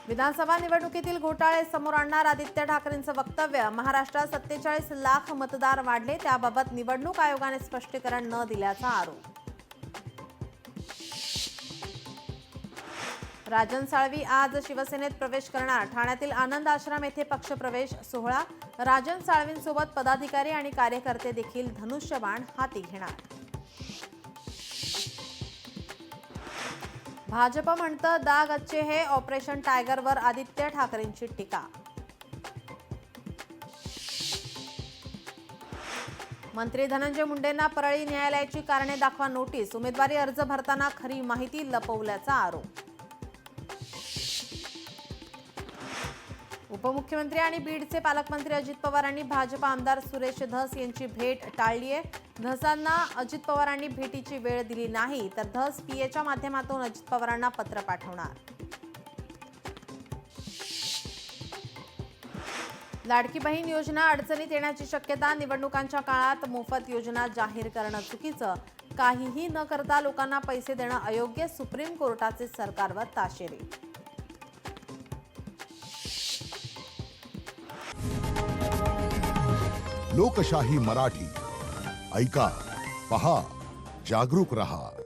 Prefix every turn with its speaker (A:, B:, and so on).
A: विधानसभा निवडणुकीतील घोटाळे समोर आणणार आदित्य ठाकरेंचं वक्तव्य. महाराष्ट्रात 47 लाख मतदार वाढले, त्याबाबत निवडणूक आयोगाने स्पष्टीकरण न दिल्याचा आरोप. राजन साळवी आज शिवसेनेत प्रवेश करणार. ठाण्यातील आनंद आश्रम येथे पक्षप्रवेश सोहळा. राजन साळवींसोबत पदाधिकारी आणि कार्यकर्ते देखील धनुष्यबाण हाती घेणार. भाजप म्हणतं दाग अच्छे हे. ऑपरेशन टायगरवर आदित्य ठाकरेंची टीका. मंत्री धनंजय मुंडेंना परळी न्यायालयाची कारणे दाखवा नोटीस. उमेदवारी अर्ज भरताना खरी माहिती लपवल्याचा आरोप. उपमुख्यमंत्री आणि बीडचे पालकमंत्री अजित पवारांनी भाजप आमदार सुरेश धस यांची भेट टाळली आहे. धसांना अजित पवारांनी भेटीची वेळ दिली नाही, तर धस पीएच्या माध्यमातून अजित पवारांना पत्र पाठवणार. लाडकी बहीण योजना अडचणीत येण्याची शक्यता. निवडणुकांच्या काळात मोफत योजना जाहीर करणं चुकीचं. काहीही न करता लोकांना पैसे देणं अयोग्य. सुप्रीम कोर्टाचे सरकारवर ताशेरे.
B: लोकशाही मराठी ऐका, पहा, जागरूक रहा.